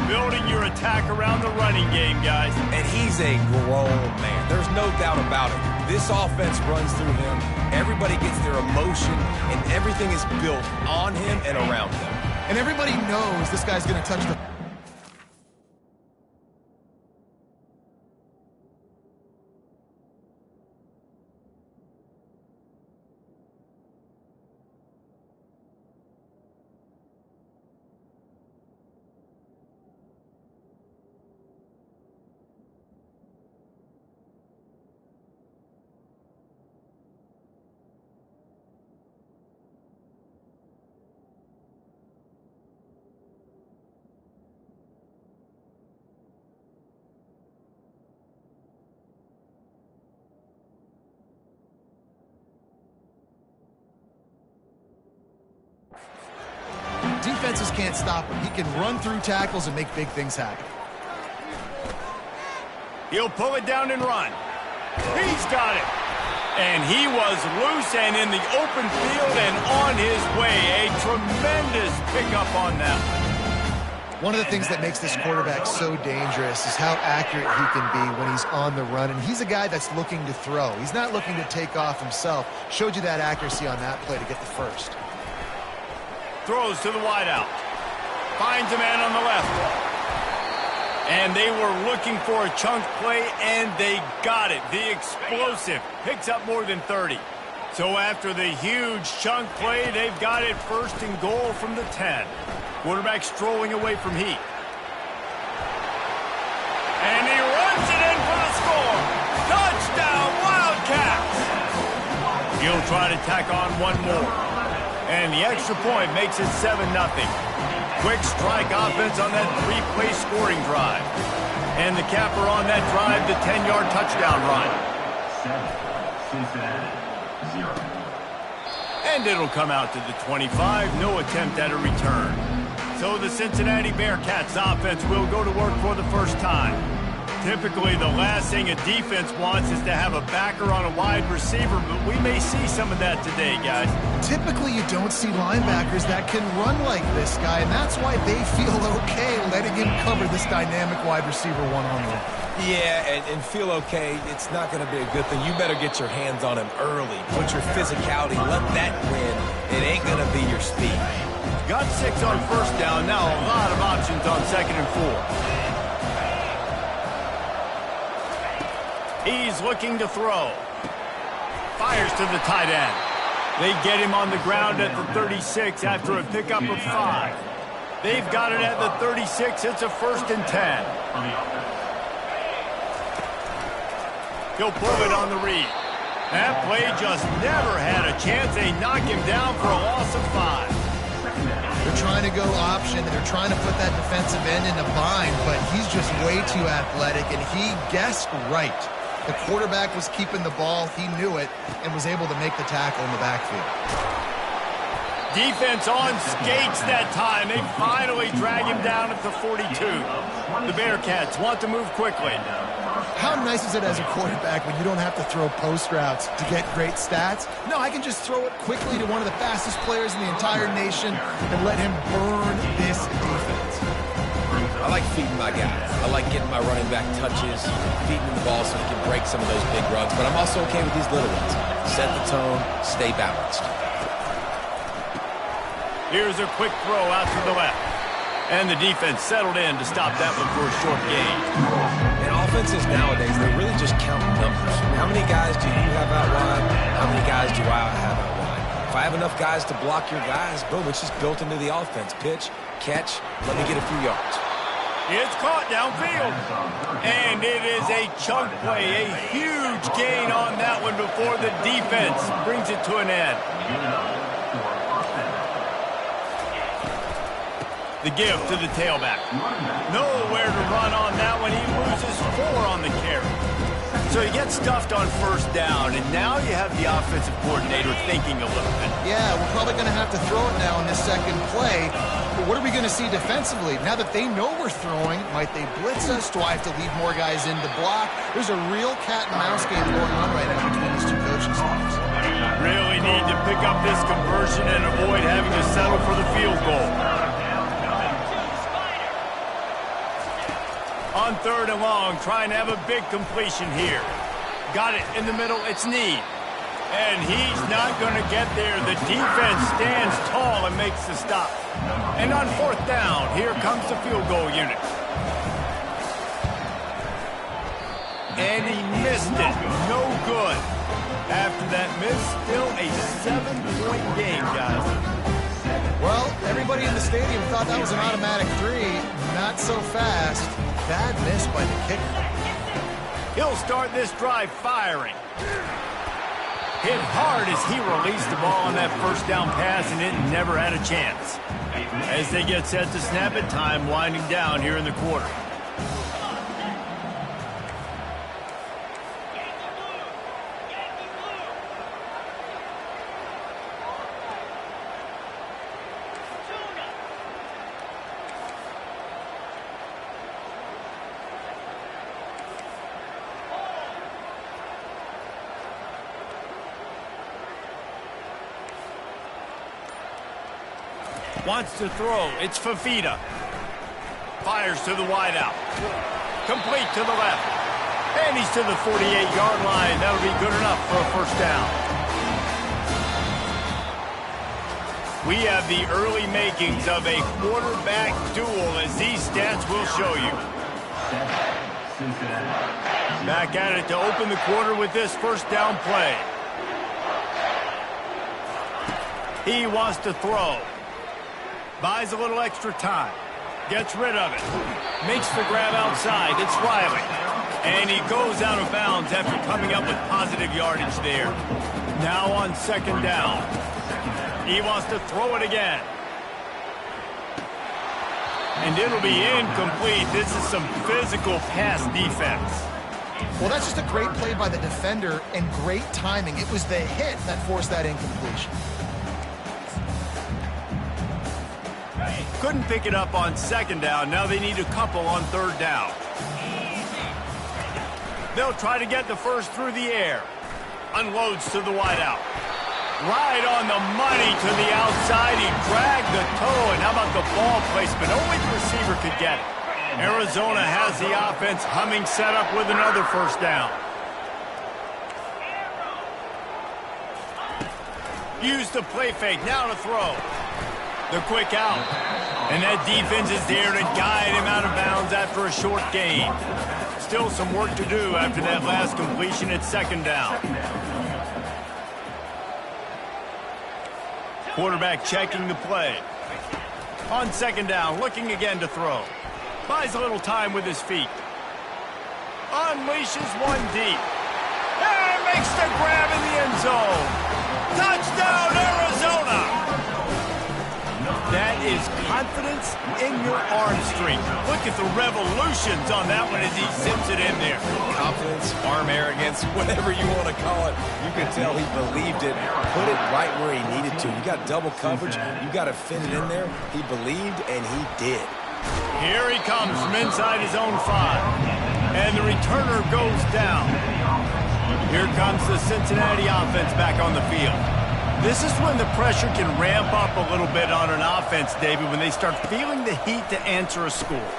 building your attack around the running game, guys. And he's a grown man. There's no doubt about it. This offense runs through him. Everybody gets their emotion, and everything is built on him and around him. And everybody knows this guy's going to touch the... Defenses can't stop him. He can run through tackles and make big things happen. He'll pull it down and run. He's got it. And he was loose and in the open field and on his way. A tremendous pickup on that one. One of the things that makes this quarterback so dangerous is how accurate he can be when he's on the run. And he's a guy that's looking to throw. He's not looking to take off himself. Showed you that accuracy on that play to get the first. Throws to the wideout. Finds a man on the left. And they were looking for a chunk play, and they got it. The explosive picks up more than 30. So after the huge chunk play, they've got it first and goal from the 10. Quarterback strolling away from heat. And he runs it in for the score. Touchdown, Wildcats! He'll try to tack on one more. And the extra point makes it 7-0. Quick strike offense on that 3-play scoring drive. And the capper on that drive, the 10-yard touchdown run. And it'll come out to the 25. No attempt at a return. So the Cincinnati Bearcats offense will go to work for the first time. Typically, the last thing a defense wants is to have a backer on a wide receiver, but we may see some of that today, guys. Typically, you don't see linebackers that can run like this guy, and that's why they feel okay letting him cover this dynamic wide receiver one-on-one. Yeah, and feel okay, it's not going to be a good thing. You better get your hands on him early. Put your physicality, let that win. It ain't going to be your speed. Got 6 on first down, now a lot of options on 2nd and 4. He's looking to throw. Fires to the tight end. They get him on the ground at the 36 after a pickup of 5. They've got it at the 36. It's a 1st and 10. He'll pull it on the read. That play just never had a chance. They knock him down for a loss of 5. They're trying to go option, and they're trying to put that defensive end in a bind, but he's just way too athletic, and he guessed right. The quarterback was keeping the ball. He knew it and was able to make the tackle in the backfield. Defense on skates that time. They finally drag him down at the 42. The Bearcats want to move quickly. How nice is it as a quarterback when you don't have to throw post routes to get great stats? No, I can just throw it quickly to one of the fastest players in the entire nation and let him burn this defense. I like feeding my guys. I like getting my running back touches, feeding him the ball so he can break some of those big runs. But I'm also okay with these little ones. Set the tone, stay balanced. Here's a quick throw out to the left. And the defense settled in to stop that one for a short gain. And offenses nowadays, they really just count numbers. How many guys do you have out wide? How many guys do I have out wide? If I have enough guys to block your guys, boom, it's just built into the offense. Pitch, catch, let me get a few yards. It's caught downfield. And it is a chunk play, a huge gain on that one before the defense brings it to an end. The give to the tailback. Nowhere to run on that one. He loses 4 on the carry. So he gets stuffed on first down, and now you have the offensive coordinator thinking a little bit. Yeah, we're probably going to have to throw it now in this second play. But what are we going to see defensively? Now that they know we're throwing, might they blitz us? Do I have to leave more guys in to block? There's a real cat and mouse game going on right now between these two coaching staffs. Really need to pick up this conversion and avoid having to settle for the field goal. On 3rd and long, trying to have a big completion here. Got it in the middle. It's Need. And he's not going to get there. The defense stands tall and makes the stop. And on 4th down, here comes the field goal unit. And he missed it. No good. After that miss, still a 7-point game, guys. Well, everybody in the stadium thought that was an automatic 3. Not so fast. Bad miss by the kicker. He'll start this drive firing. Hit hard as he released the ball on that 1st down pass, and it never had a chance. As they get set to snap it, time winding down here in the quarter. Wants to throw. It's Fafita. Fires to the wideout. Complete to the left. And he's to the 48-yard line. That'll be good enough for a 1st down. We have the early makings of a quarterback duel, as these stats will show you. Back at it to open the quarter with this 1st down play. He wants to throw. Buys a little extra time. Gets rid of it. Makes the grab outside. It's Riley. And he goes out of bounds after coming up with positive yardage there. Now on 2nd down. He wants to throw it again. And it'll be incomplete. This is some physical pass defense. Well, that's just a great play by the defender and great timing. It was the hit that forced that incompletion. Couldn't pick it up on 2nd down. Now they need a couple on 3rd down. They'll try to get the first through the air. Unloads to the wideout. Right on the money to the outside. He dragged the toe. And how about the ball placement? Only the receiver could get it. Arizona has the offense humming, set up with another 1st down. Use the play fake. Now to throw. The quick out. And that defense is there to guide him out of bounds after a short gain. Still some work to do after that last completion at 2nd down. Quarterback checking the play. On 2nd down, looking again to throw. Buys a little time with his feet. Unleashes one deep. And makes the grab in the end zone. Touchdown, Arizona! That is confidence in your arm strength. Look at the revolutions on that one as he zips it in there. Confidence, arm arrogance, whatever you want to call it. You can tell he believed it, put it right where he needed to. You got double coverage. You got to fit it in there. He believed, and he did. Here he comes from inside his own 5. And the returner goes down. Here comes the Cincinnati offense back on the field. This is when the pressure can ramp up a little bit on an offense, David, when they start feeling the heat to answer a score.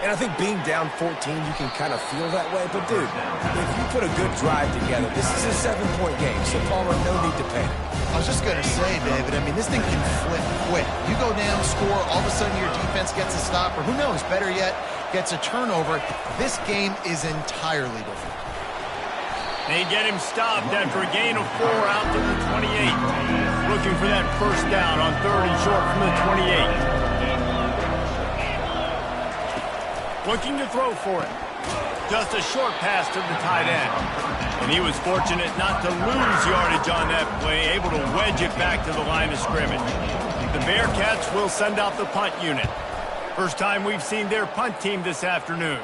And I think being down 14, you can kind of feel that way. But, dude, if you put a good drive together, this is a 7-point game, so Palmer, no need to panic. I was just going to say, David, I mean, this thing can flip quick. You go down, score, all of a sudden your defense gets a stop, or who knows, better yet, gets a turnover. This game is entirely different. They get him stopped after a gain of 4 out to the 28. Looking for that 1st down on 3rd and short from the 28. Looking to throw for it. Just a short pass to the tight end. And he was fortunate not to lose yardage on that play, able to wedge it back to the line of scrimmage. The Bearcats will send out the punt unit. First time we've seen their punt team this afternoon.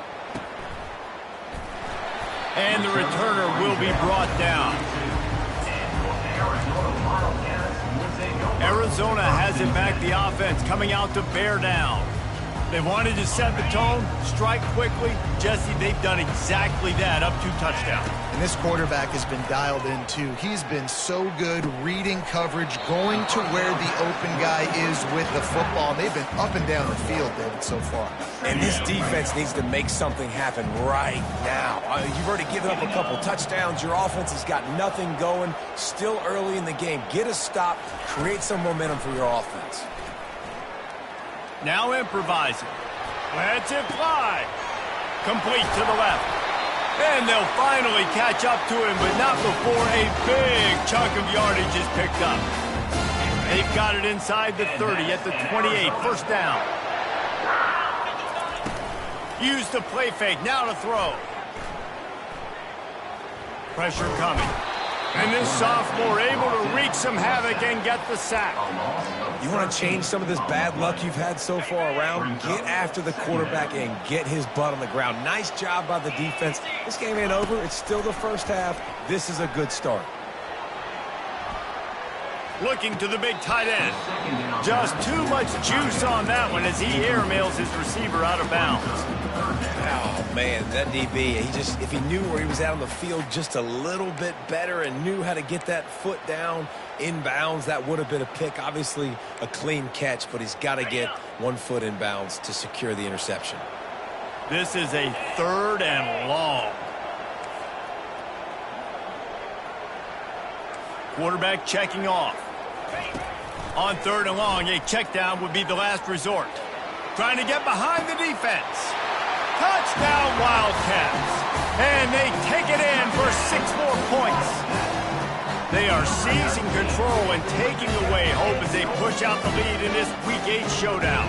And the returner will be brought down. Arizona has it back, the offense coming out to bear down. They wanted to set the tone, strike quickly. Jesse, they've done exactly that, up 2 touchdowns. And this quarterback has been dialed in, too. He's been so good reading coverage, going to where the open guy is with the football. And they've been up and down the field, David, so far. And this defense needs to make something happen right now. You've already given up a couple touchdowns. Your offense has got nothing going. Still early in the game. Get a stop. Create some momentum for your offense. Now improvising. Lets it fly. Complete to the left. And they'll finally catch up to him, but not before a big chunk of yardage is picked up. They've got it inside the 30 at the 28. First down. Use the play fake. Now to throw. Pressure coming. And this sophomore able to wreak some havoc and get the sack. You want to change some of this bad luck you've had so far around? Get after the quarterback and get his butt on the ground. Nice job by the defense. This game ain't over. It's still the first half. This is a good start. Looking to the big tight end. Just too much juice on that one as he airmails his receiver out of bounds. Oh, man, that DB, if he knew where he was at on the field just a little bit better and knew how to get that foot down in bounds, that would have been a pick. Obviously, a clean catch, but he's got to get 1 foot in bounds to secure the interception. This is a 3rd and long. Quarterback checking off. On 3rd and long, a check down would be the last resort. Trying to get behind the defense. Touchdown Wildcats. And they take it in for 6 more points. They are seizing control and taking away hope as they push out the lead in this Week 8 showdown.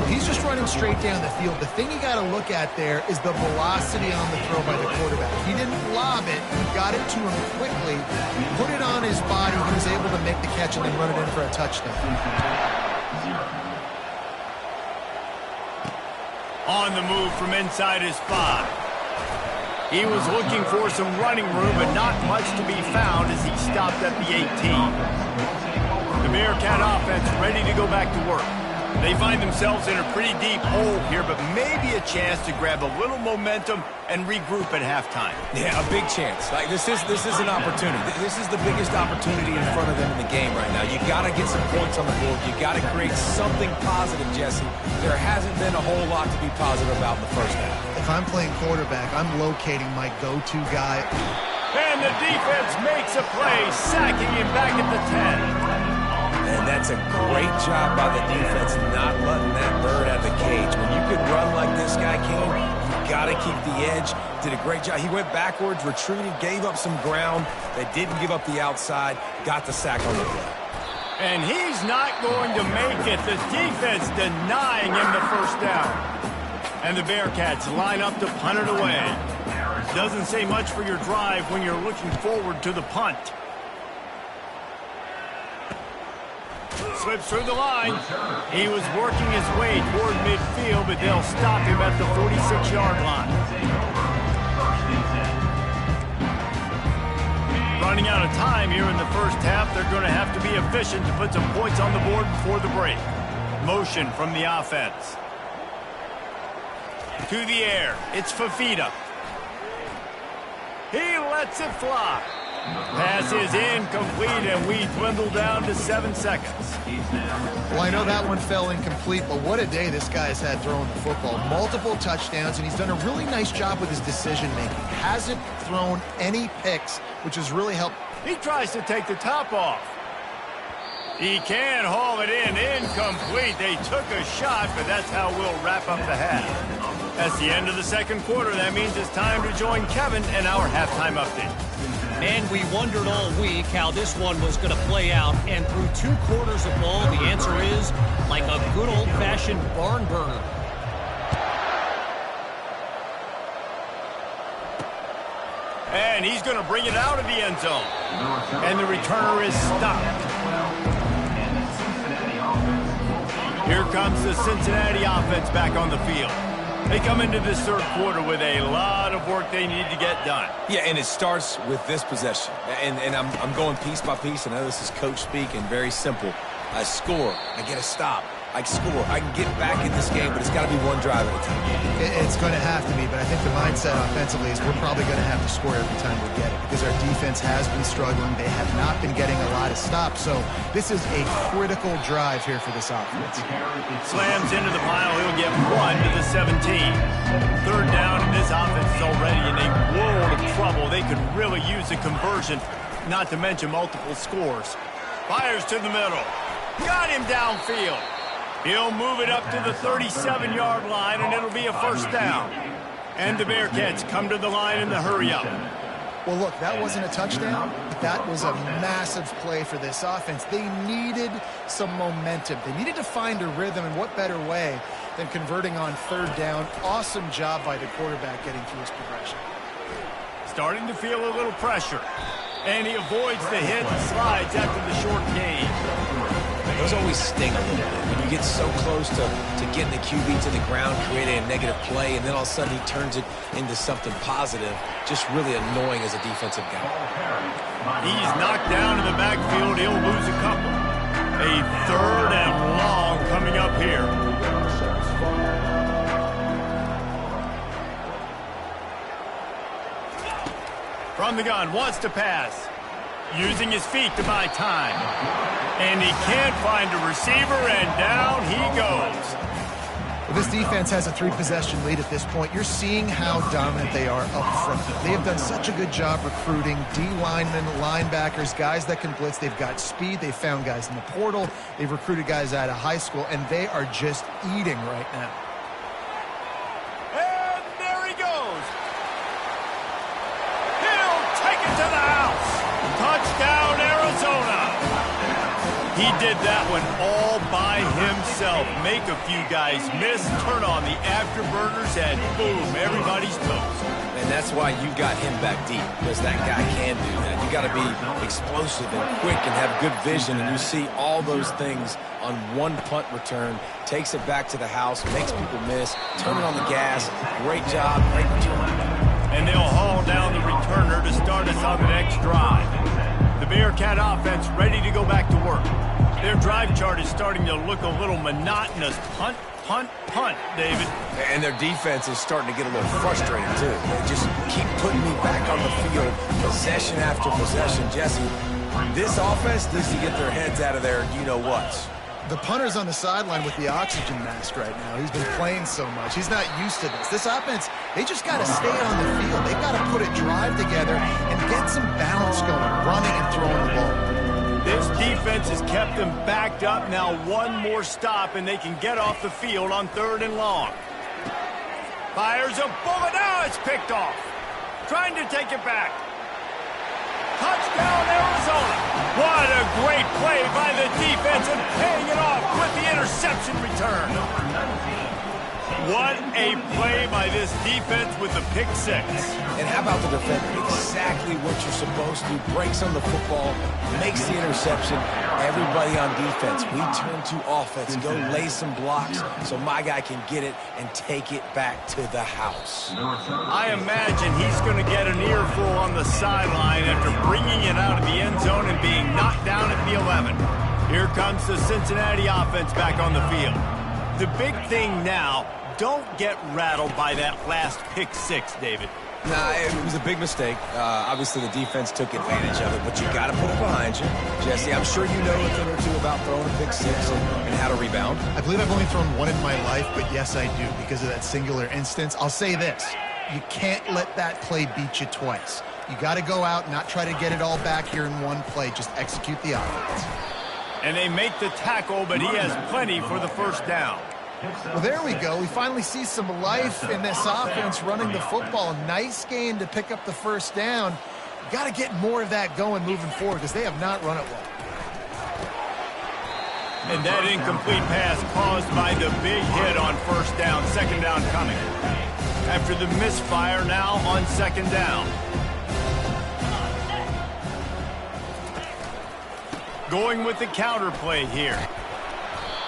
He's just running straight down the field. The thing you got to look at there is the velocity on the throw by the quarterback. He didn't lob it. He got it to him quickly, put it on his body. He was able to make the catch and then run it in for a touchdown. On the move from inside his 5. He was looking for some running room, but not much to be found as he stopped at the 18. The Bearcat offense ready to go back to work. They find themselves in a pretty deep hole here, but maybe a chance to grab a little momentum and regroup at halftime. Yeah, a big chance. Like this is an opportunity. This is the biggest opportunity in front of them in the game right now. You got to get some points on the board. You got to create something positive, Jesse. There hasn't been a whole lot to be positive about in the first half. If I'm playing quarterback, I'm locating my go-to guy. And the defense makes a play, sacking him back at the 10. And that's a great job by the defense not letting that bird out of the cage. When you can run like this guy can, you got to keep the edge. Did a great job. He went backwards, retreated, gave up some ground. They didn't give up the outside, got the sack on the play. And he's not going to make it. The defense denying him the first down. And the Bearcats line up to punt it away. Doesn't say much for your drive when you're looking forward to the punt. Slips through the line. He was working his way toward midfield, but they'll stop him at the 46-yard line. Running out of time here in the first half, they're going to have to be efficient to put some points on the board before the break. Motion from the offense. To the air. It's Fafita. He lets it fly. Pass is incomplete, and we dwindle down to 7 seconds. Well, I know that one fell incomplete, but what a day this guy has had throwing the football. Multiple touchdowns, and he's done a really nice job with his decision-making. Hasn't thrown any picks, which has really helped. He tries to take the top off. He can haul it in. Incomplete. They took a shot, but that's how we'll wrap up the half. That's the end of the second quarter. That means it's time to join Kevin in our halftime update. And we wondered all week how this one was going to play out. And through 2 quarters of ball, the answer is like a good old-fashioned barn burner. And he's going to bring it out of the end zone. And the returner is stopped. Here comes the Cincinnati offense back on the field. They come into this third quarter with a lot of work they need to get done. Yeah, and it starts with this possession. And I'm going piece by piece. I know this is coach speak and very simple. I score. I get a stop. I score. I can get back in this game, but it's got to be one drive at a time. It's going to have to be, but I think the mindset offensively is we're probably going to have to score every time we get it because our defense has been struggling. They have not been getting a lot of stops, so this is a critical drive here for this offense. Slams into the pile. He'll get 1 to the 17. Third down, and this offense is already in a world of trouble. They could really use a conversion, not to mention multiple scores. Fires to the middle. Got him downfield. He'll move it up to the 37-yard line, and it'll be a first down. And the Bearcats come to the line in the hurry-up. Well, look, that wasn't a touchdown, but that was a massive play for this offense. They needed some momentum. They needed to find a rhythm, and what better way than converting on third down. Awesome job by the quarterback getting through his progression. Starting to feel a little pressure. And he avoids the hit and slides after the short gain. Those always sting a little bit. When you get so close to getting the QB to the ground, creating a negative play, and then all of a sudden he turns it into something positive, just really annoying as a defensive guy. He's knocked down in the backfield. He'll lose a couple. A third and long coming up here. From the gun, wants to pass. Using his feet to buy time. And he can't find a receiver, and down he goes. Well, this defense has a 3-possession lead at this point. You're seeing how dominant they are up front. They have done such a good job recruiting D-linemen, linebackers, guys that can blitz. They've got speed. They've found guys in the portal. They've recruited guys out of high school, and they are just eating right now. And there he goes. He'll take it to the house. Touchdown, Arizona. He did that one all by himself. Make a few guys miss, turn on the afterburners, and boom, everybody's toast. And that's why you got him back deep, because that guy can do that. You got to be explosive and quick and have good vision, and you see all those things on one punt return. Takes it back to the house, makes people miss, turning on the gas. Great job, great return. And they'll haul down the returner to start us on the next drive. The Bearcat offense ready to go back to work. Their drive chart is starting to look a little monotonous. Punt, punt, punt, David. And their defense is starting to get a little frustrated, too. They just keep putting me back on the field, possession after possession. Jesse, this offense needs to get their heads out of their you-know-whats. The punter's on the sideline with the oxygen mask right now. He's been playing so much. He's not used to this. This offense, they just got to stay on the field. They've got to put a drive together and get some balance going, running and throwing the ball. This defense has kept them backed up. Now one more stop, and they can get off the field on third and long. Fires a bullet. Now it's picked off. Trying to take it back. Touchdown, Arizona. What a great play by the defense and paying it off with the interception return. What a play by this defense with the pick six. And how about the defender? Exactly what you're supposed to. Breaks on the football, makes the interception. Everybody on defense, we turn to offense. Go lay some blocks so my guy can get it and take it back to the house. I imagine he's going to get an earful on the sideline after bringing it out of the end zone and being knocked down at the 11. Here comes the Cincinnati offense back on the field. The big thing now, don't get rattled by that last pick six, David. Nah, it was a big mistake. Obviously, the defense took advantage of it, but you got to put it behind you. Jesse, I'm sure you know a thing or two about throwing a pick six and how to rebound. I believe I've only thrown one in my life, but yes, I do because of that singular instance. I'll say this. You can't let that play beat you twice. You got to go out, not try to get it all back here in one play. Just execute the offense. And they make the tackle, but he has plenty for the first down. Well, there we go. We finally see some life in this offense running the football. Nice gain to pick up the first down. You got to get more of that going moving forward because they have not run it well. And that incomplete pass caused by the big hit on first down. Second down coming. After the misfire, now on second down. Going with the counter play here.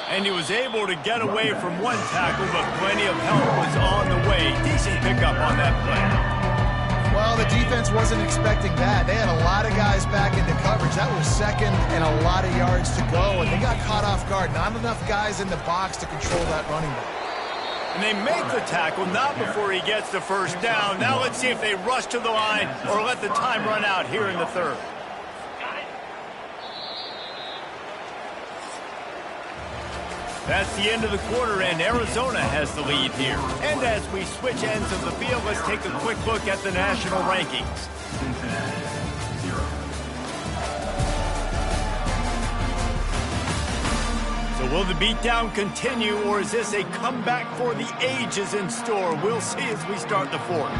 And he was able to get away from one tackle, but plenty of help was on the way. Decent pickup on that play. Well, the defense wasn't expecting that. They had a lot of guys back into coverage. That was second and a lot of yards to go, and they got caught off guard. Not enough guys in the box to control that running back. And they make the tackle, not before he gets the first down. Now let's see if they rush to the line or let the time run out here in the third. That's the end of the quarter, and Arizona has the lead here. And as we switch ends of the field, let's take a quick look at the national rankings. So will the beatdown continue, or is this a comeback for the ages in store? We'll see as we start the fourth.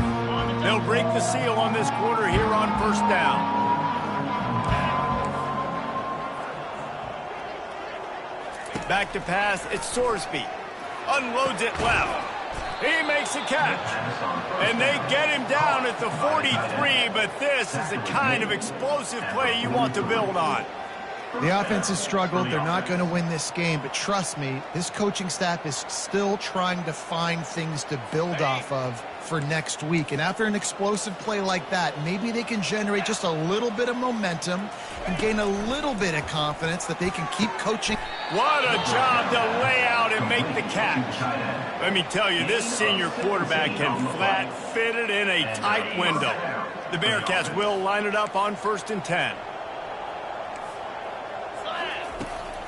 They'll break the seal on this quarter here on first down. Back to pass, it's Sorsby. Unloads it left. He makes a catch. And they get him down at the 43, but this is the kind of explosive play you want to build on. The offense has struggled. They're not going to win this game, but trust me, this coaching staff is still trying to find things to build off of for next week. And after an explosive play like that, maybe they can generate just a little bit of momentum and gain a little bit of confidence that they can keep coaching. What a job to lay out and make the catch. Let me tell you, this senior quarterback can flat fit it in a tight window. The Bearcats will line it up on 1st and 10.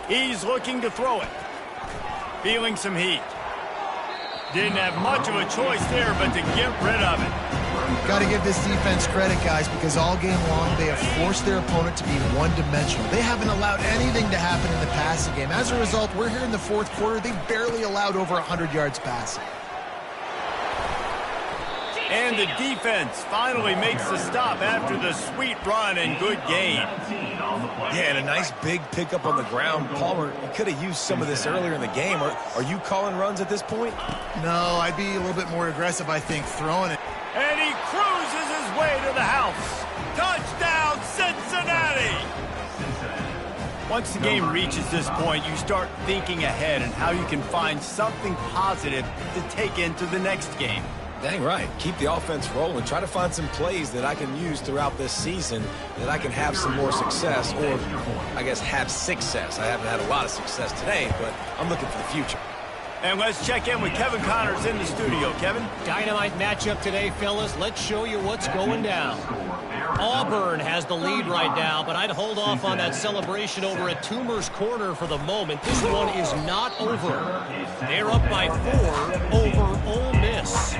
He's looking to throw it. Feeling some heat. Didn't have much of a choice there, but to get rid of it. Got to give this defense credit, guys, because all game long they have forced their opponent to be one-dimensional. They haven't allowed anything to happen in the passing game. As a result, we're here in the fourth quarter. They barely allowed over 100 yards passing. And the defense finally makes the stop after the sweet run and good gain. Yeah, and a nice big pickup on the ground. Palmer, you could have used some of this earlier in the game. Are you calling runs at this point? No, I'd be a little bit more aggressive, I think, throwing it. And he cruises his way to the house. Touchdown, Cincinnati! Once the game reaches this point, you start thinking ahead and how you can find something positive to take into the next game. Dang right. Keep the offense rolling. Try to find some plays that I can use throughout this season that I can have some more success, or I guess have success. I haven't had a lot of success today, but I'm looking for the future. And let's check in with Kevin Connors in the studio. Kevin? Dynamite matchup today, fellas. Let's show you what's going down. Auburn has the lead right now, but I'd hold off on that celebration over at Toomer's Corner for the moment. This one is not over. They're up by 4 over Ole Miss.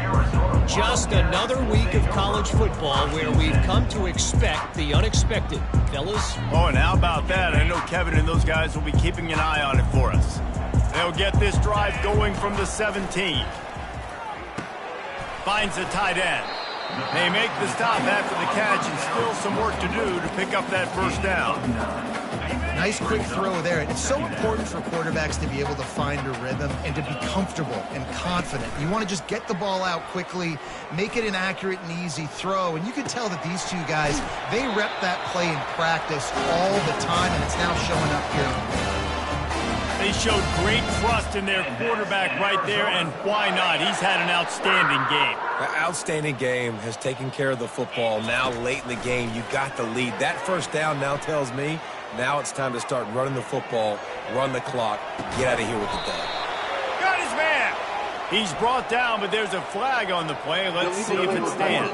Just another week of college football where we've come to expect the unexpected. Fellas? Oh, and how about that? I know Kevin and those guys will be keeping an eye on it for us. They'll get this drive going from the 17. Finds the tight end. They make the stop after the catch, and still some work to do to pick up that first down. Nice quick throw there. It's so important for quarterbacks to be able to find a rhythm and to be comfortable and confident. You want to just get the ball out quickly, make it an accurate and easy throw. And you can tell that these two guys, they rep that play in practice all the time, and it's now showing up here. They showed great trust in their quarterback right there, and why not? He's had an outstanding game. An outstanding game, has taken care of the football. Now late in the game, you got the lead. That first down now tells me now it's time to start running the football, run the clock, get out of here with the dub. Got his man. He's brought down, but there's a flag on the play. Let's see if it stands.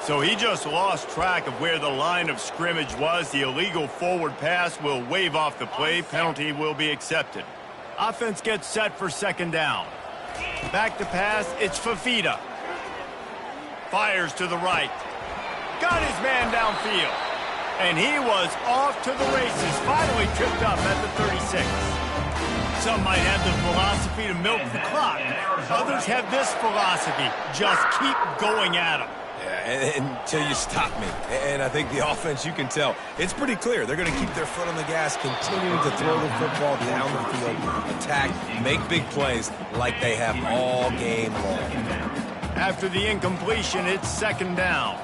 So he just lost track of where the line of scrimmage was. The illegal forward pass will wave off the play. Penalty will be accepted. Offense gets set for second down. Back to pass, it's Fafita. Fires to the right. Got his man downfield. And he was off to the races. Finally tripped up at the 36. Some might have the philosophy to milk the clock. Others have this philosophy. Just keep going at them. Until you stop me. And I think the offense, you can tell, it's pretty clear. They're going to keep their foot on the gas, continuing to throw the football down the field, attack, make big plays like they have all game long. After the incompletion, it's second down.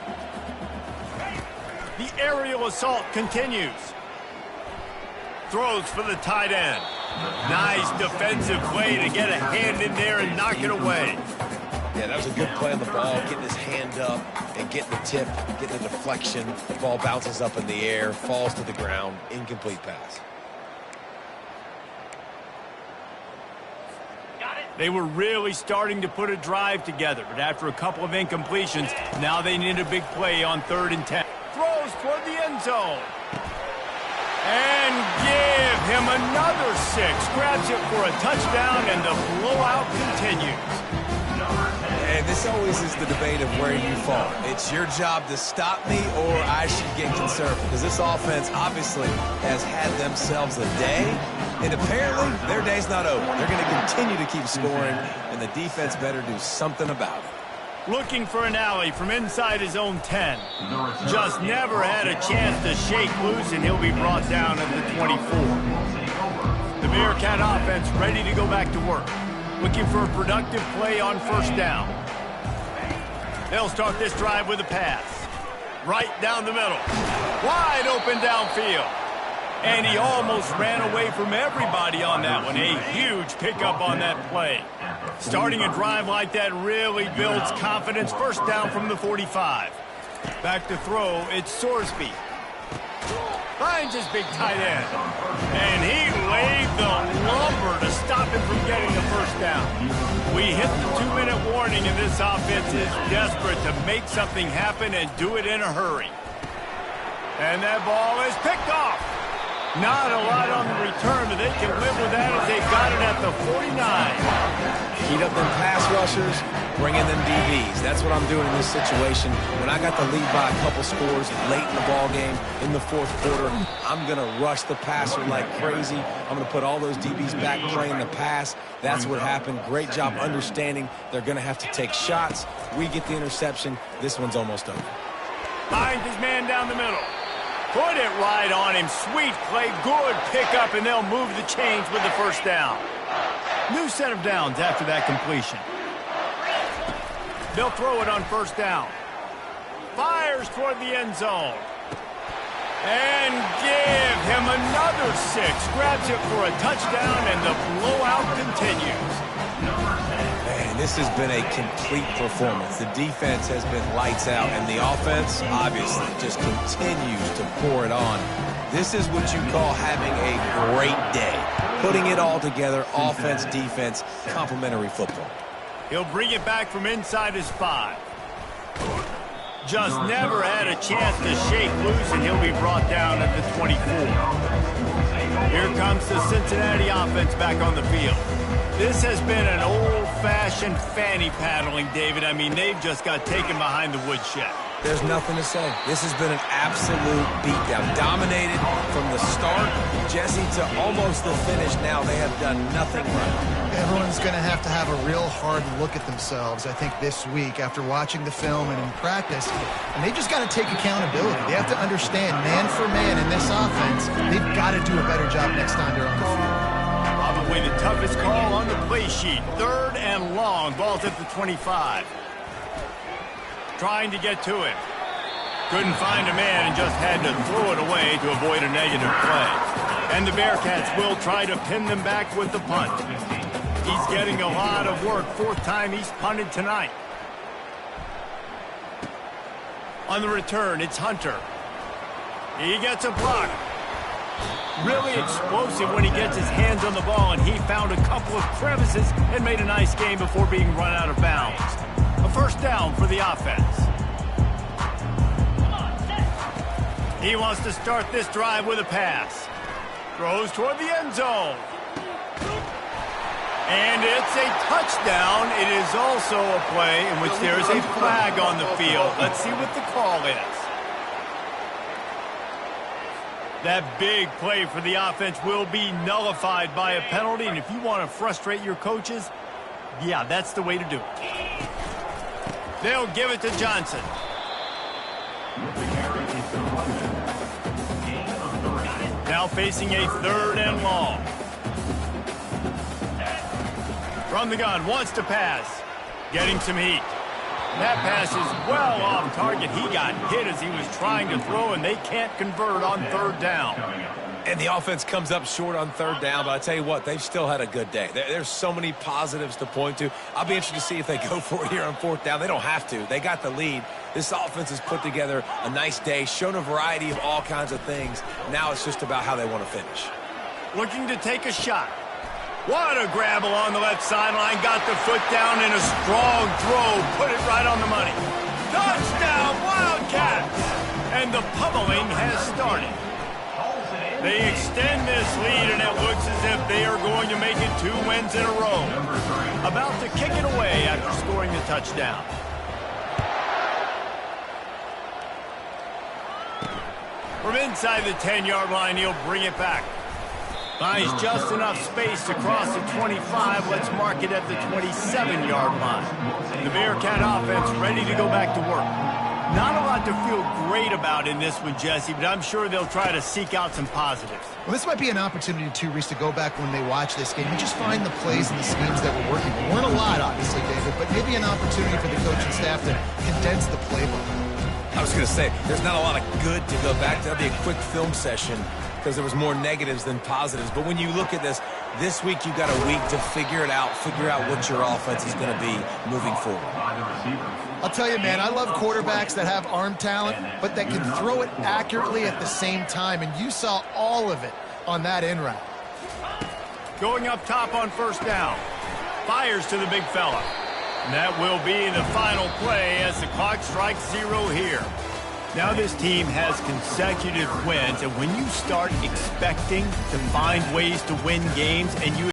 The aerial assault continues. Throws for the tight end. Nice defensive play to get a hand in there and knock it away. Yeah, that was a good play on the ball, getting his hand up and getting the tip, getting the deflection. The ball bounces up in the air, falls to the ground, incomplete pass. They were really starting to put a drive together, but after a couple of incompletions, now they need a big play on 3rd and 10. Throws toward the end zone. And give him another 6. Grabs it for a touchdown, and the blowout continues. And this always is the debate of where you fall. It's your job to stop me, or I should get conservative. Because this offense obviously has had themselves a day, and apparently their day's not over. They're going to continue to keep scoring, and the defense better do something about it. Looking for an alley from inside his own 10. Just never had a chance to shake loose, and he'll be brought down at the 24. The Bearcat offense ready to go back to work. Looking for a productive play on 1st down. They'll start this drive with a pass. Right down the middle. Wide open downfield. And he almost ran away from everybody on that one. A huge pickup on that play. Starting a drive like that really builds confidence. 1st down from the 45. Back to throw, it's Sorsby. Finds his big tight end. And he laid the lumber to stop him from getting the 1st down. We hit the 2-minute warning, and this offense is desperate to make something happen and do it in a hurry. And that ball is picked off. Not a lot on the return, but they can live with that as they've got it at the 49. Heat up them pass rushers, bring in them DBs. That's what I'm doing in this situation. When I got the lead by a couple scores late in the ball game, in the 4th quarter, I'm going to rush the passer like crazy. I'm going to put all those DBs back playing the pass. That's what happened. Great job understanding they're going to have to take shots. We get the interception. This one's almost over. Finds his man down the middle. Put it right on him. Sweet play. Good pickup, and they'll move the chains with the 1st down. New set of downs after that completion. They'll throw it on 1st down. Fires toward the end zone. And give him another 6. Grabs it for a touchdown, and the blowout continues. Man, this has been a complete performance. The defense has been lights out, and the offense, obviously, just continues to pour it on. This is what you call having a great day. Putting it all together, offense, defense, complementary football. He'll bring it back from inside his 5. Just never had a chance to shake loose, and he'll be brought down at the 24. Here comes the Cincinnati offense back on the field. This has been an old-fashioned fanny paddling, David. I mean, they've just got taken behind the woodshed. There's nothing to say. This has been an absolute beatdown. Dominated from the start, Jesse, to almost the finish now. They have done nothing right. Everyone's going to have a real hard look at themselves, I think, this week after watching the film and in practice. And they just got to take accountability. They have to understand, man for man in this offense, they've got to do a better job next time they're on the field. Probably the toughest call on the play sheet. 3rd and long. Ball's at the 25. Trying to get to it. Couldn't find a man and just had to throw it away to avoid a negative play. And the Bearcats will try to pin them back with the punt. He's getting a lot of work. 4th time he's punted tonight. On the return, it's Hunter. He gets a block. Really explosive when he gets his hands on the ball, and he found a couple of crevices and made a nice game before being run out of bounds. A 1st down for the offense. He wants to start this drive with a pass. Throws toward the end zone. And it's a touchdown. It is also a play in which there is a flag on the field. Let's see what the call is. That big play for the offense will be nullified by a penalty, and if you want to frustrate your coaches, yeah, that's the way to do it. They'll give it to Johnson. Now facing a 3rd and long. From the gun, wants to pass. Getting some heat. That pass is well off target. He got hit as he was trying to throw, and they can't convert on 3rd down. And the offense comes up short on third down, but I tell you what, they've still had a good day. There's so many positives to point to. I'll be interested to see if they go for it here on fourth down. They don't have to. They got the lead. This offense has put together a nice day, shown a variety of all kinds of things. Now it's just about how they want to finish. Looking to take a shot. What a grab along the left sideline. Got the foot down in a strong throw. Put it right on the money. Touchdown, Wildcats! And the pummeling has started. They extend this lead, and it looks as if they are going to make it 2 wins in a row. About to kick it away after scoring the touchdown. From inside the 10-yard line, he'll bring it back. Finds just enough space to cross the 25. Let's mark it at the 27-yard line. The Bearcat offense ready to go back to work. Not a lot to feel great about in this one, Jesse, but I'm sure they'll try to seek out some positives. Well, this might be an opportunity, too, Reese, to go back when they watch this game and just find the plays and the schemes that were working. There weren't a lot, obviously, David, but maybe an opportunity for the coaching staff to condense the playbook. I was going to say, there's not a lot of good to go back to. That'll be a quick film session because there was more negatives than positives. But when you look at this week you've got a week to figure it out, figure out what your offense is going to be moving forward. I'll tell you, man, I love quarterbacks that have arm talent, but that can throw it accurately at the same time, and you saw all of it on that in route. Going up top on first down. Fires to the big fella. And that will be the final play as the clock strikes 0 here. Now this team has consecutive wins, and when you start expecting to find ways to win games and you